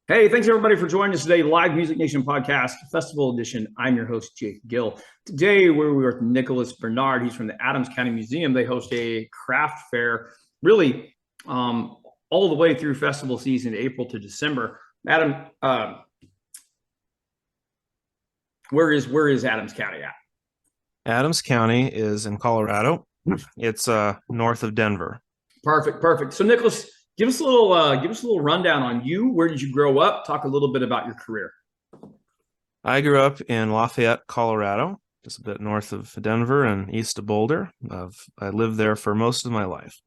Hey, thanks everybody for joining us today. Live Music Nation podcast, Festival Edition. I'm your host, Jake Gill. Today, we're with Nicholas Bernhard. He's from the Adams County Museum. They host a craft fair, really all the way through festival season, April to December. Adam, where is Adams County at? Adams County is in Colorado. It's north of Denver. Perfect. So, Nicholas, give us a little rundown on you. Where did you grow up? Talk a little bit about your career. I grew up in Lafayette, Colorado, just a bit north of Denver and east of Boulder. I lived there for most of my life,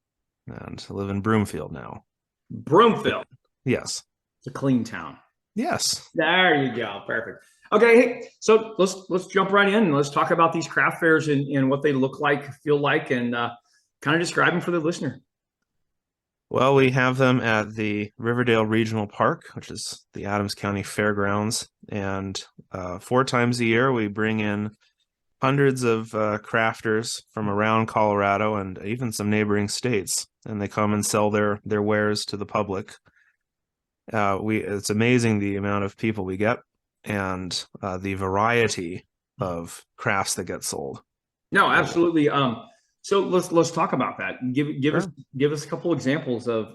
and I live in Broomfield now. Broomfield. Yes. It's a clean town. Yes. There you go. Perfect. Okay, hey, so let's jump right in and let's talk about these craft fairs and what they look like, feel like, and kind of describe them for the listener. Well, we have them at the Riverdale Regional Park, which is the Adams County Fairgrounds, and 4 times a year we bring in hundreds of crafters from around Colorado and even some neighboring states, and they come and sell their wares to the public. It's amazing the amount of people we get and the variety of crafts that get sold. No, absolutely. So let's talk about that. Sure. Give us a couple examples of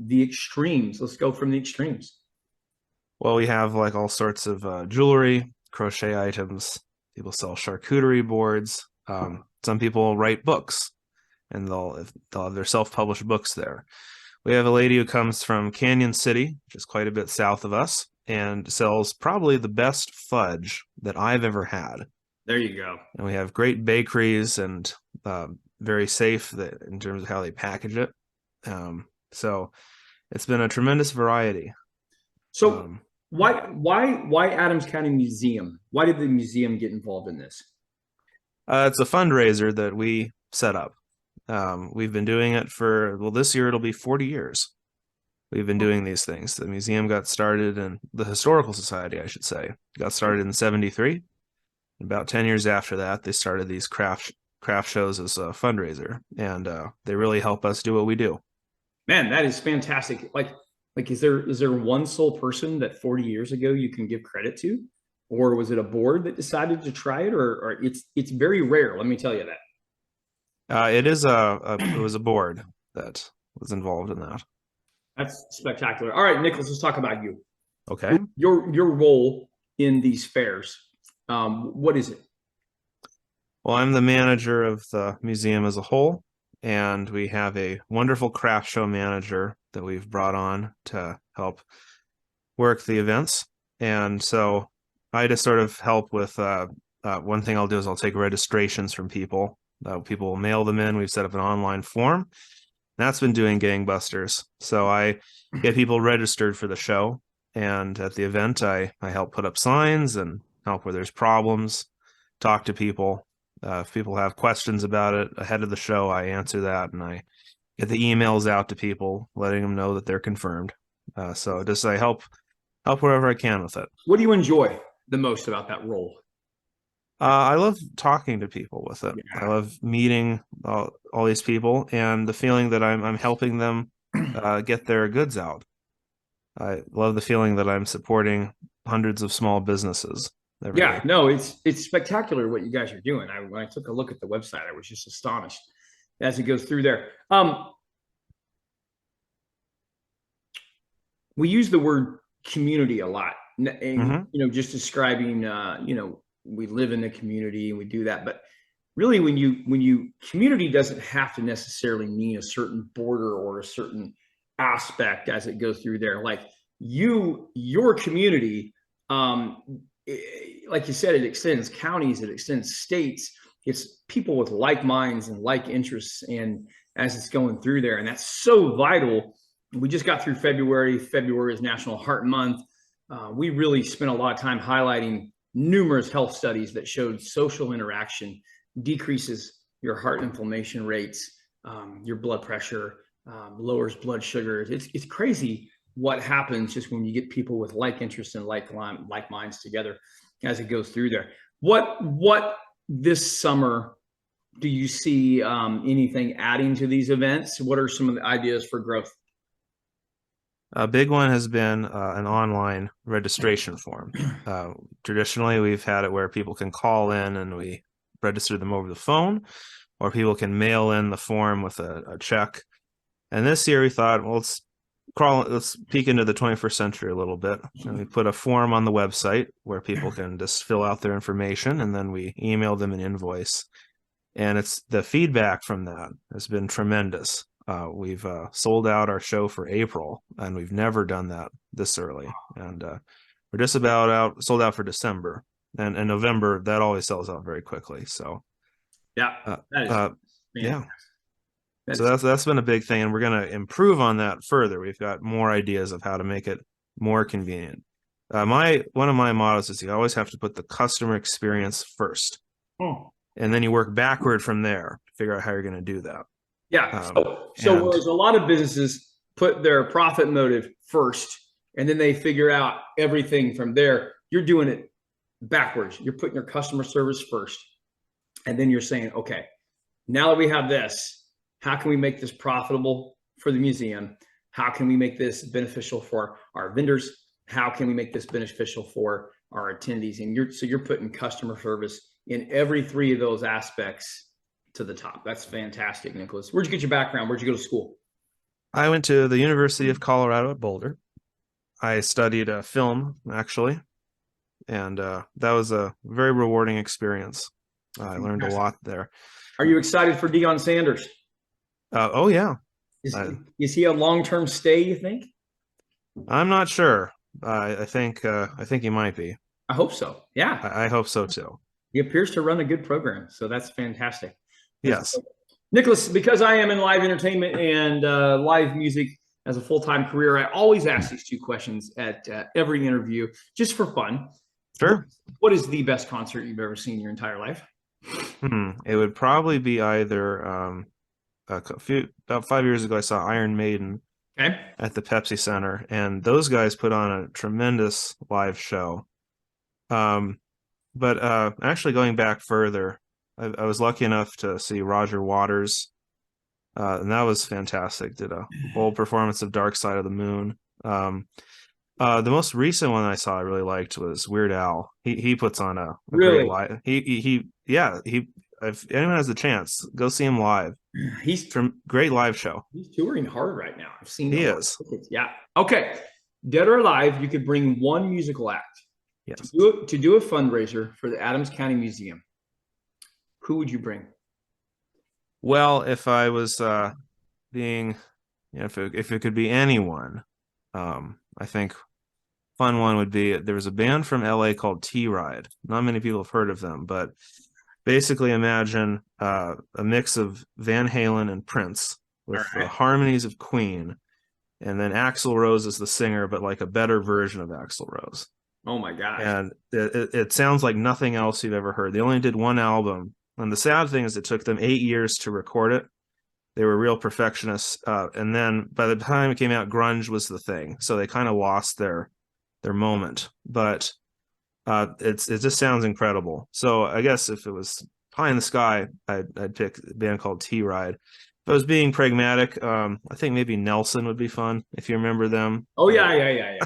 the extremes. Let's go from the extremes. Well, we have like all sorts of jewelry, crochet items. People sell charcuterie boards. Some people write books, and they'll have their self-published books there. We have a lady who comes from Canyon City, which is quite a bit south of us, and sells probably the best fudge that I've ever had. There you go. And we have great bakeries and very safe in terms of how they package it. So it's been a tremendous variety. So why Adams County Museum? Why did the museum get involved in this? It's a fundraiser that we set up. We've been doing it this year it'll be 40 years. We've been doing these things. The museum got started, and the Historical Society, I should say, got started in 73. About 10 years after that, they started these craft shows as a fundraiser, and they really help us do what we do. Man, that is fantastic. Like is there one sole person that 40 years ago you can give credit to? Or was it a board that decided to try it? Or it's very rare, let me tell you that. It was a board that was involved in that. That's spectacular. All right, Nicholas, let's talk about you. Okay. Your role in these fairs. What is it? Well, I'm the manager of the museum as a whole, and we have a wonderful craft show manager that we've brought on to help work the events. And so I just sort of help with one thing I'll do is I'll take registrations from people. People will mail them in. We've set up an online form. That's been doing gangbusters. So I get people registered for the show, and at the event, I help put up signs and help where there's problems, talk to people. If people have questions about it ahead of the show, I answer that, and I get the emails out to people, letting them know that they're confirmed. So just I help wherever I can with it. What do you enjoy the most about that role? I love talking to people with it. Yeah. I love meeting all these people and the feeling that I'm helping them get their goods out. I love the feeling that I'm supporting hundreds of small businesses every Yeah, day. no, it's spectacular what you guys are doing. When I took a look at the website, I was just astonished as it goes through there. We use the word community a lot, and just describing, we live in the community and we do that. But really, when you community doesn't have to necessarily mean a certain border or a certain aspect as it goes through there. Like your community, like you said, it extends counties, it extends states. It's people with like minds and like interests, and as it's going through there, and that's so vital. We just got through February. February is National Heart Month. We really spent a lot of time highlighting numerous health studies that showed social interaction decreases your heart inflammation rates, your blood pressure, lowers blood sugar. It's crazy what happens just when you get people with like interests and like minds together as it goes through there. What this summer do you see anything adding to these events? What are some of the ideas for growth? A big one has been an online registration form. Traditionally, we've had it where people can call in and we register them over the phone, or people can mail in the form with a check. And this year we thought, well, let's peek into the 21st century a little bit. And we put a form on the website where people can just fill out their information, and then we email them an invoice. And it's the feedback from that has been tremendous. We've sold out our show for April, and we've never done that this early. And we're just about sold out for December, and in November that always sells out very quickly. So yeah, yeah. So that's been a big thing, and we're going to improve on that further. We've got more ideas of how to make it more convenient. One of my mottos is you always have to put the customer experience first, and then you work backward from there to figure out how you're going to do that. Yeah. So whereas a lot of businesses put their profit motive first, and then they figure out everything from there, you're doing it backwards. You're putting your customer service first, and then you're saying, okay, now that we have this, how can we make this profitable for the museum? How can we make this beneficial for our vendors? How can we make this beneficial for our attendees? And you're putting customer service in every three of those aspects to the top. That's fantastic, Nicholas. Where'd you get your background? Where'd you go to school? I went to the University of Colorado at Boulder. I studied film, actually, and that was a very rewarding experience. I learned a lot there. Are you excited for Deion Sanders? Oh yeah. Is he a long-term stay, you think? I'm not sure. I think he might be. I hope so. Yeah. I hope so too. He appears to run a good program, so that's fantastic. Yes. Nicholas, because I am in live entertainment and live music as a full-time career, I always ask these two questions at every interview, just for fun. Sure. What is the best concert you've ever seen in your entire life? It would probably be either about 5 years ago, I saw Iron Maiden at the Pepsi Center, and those guys put on a tremendous live show. But actually going back further, I was lucky enough to see Roger Waters, and that was fantastic. Did a whole performance of Dark Side of the Moon. The most recent one I saw I really liked was Weird Al. He puts on a great live. If anyone has the chance, go see him live. He's great live show. He's touring hard right now. I've seen. He is. Yeah. Okay. Dead or alive, you could bring one musical act. Yes. To do a fundraiser for the Adams County Museum. Who would you bring? Well, if I was if it could be anyone, I think fun one would be, there was a band from LA called T-Ride. Not many people have heard of them, but basically imagine a mix of Van Halen and Prince with the harmonies of Queen, and then Axl Rose is the singer, but like a better version of Axl Rose. Oh my gosh. And it sounds like nothing else you've ever heard. They only did one album. And the sad thing is it took them 8 years to record it. They were real perfectionists. And then by the time it came out, grunge was the thing. So they kind of lost their moment. But it just sounds incredible. So I guess if it was pie in the sky, I'd pick a band called T-Ride. If I was being pragmatic, I think maybe Nelson would be fun, if you remember them. Oh yeah.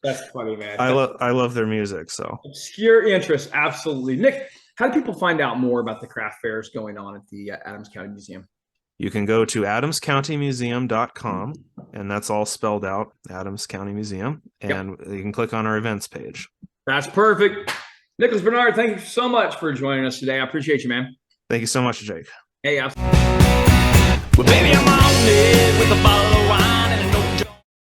That's funny, man. I love their music. So obscure interest, absolutely. Nick, how do people find out more about the craft fairs going on at the Adams County Museum? You can go to adamscountymuseum.com, and that's all spelled out, Adams County Museum, and you can click on our events page. That's perfect. Nicholas Bernhard, thank you so much for joining us today. I appreciate you, man. Thank you so much, Jake. Hey, well, baby, I'm on it with a bottle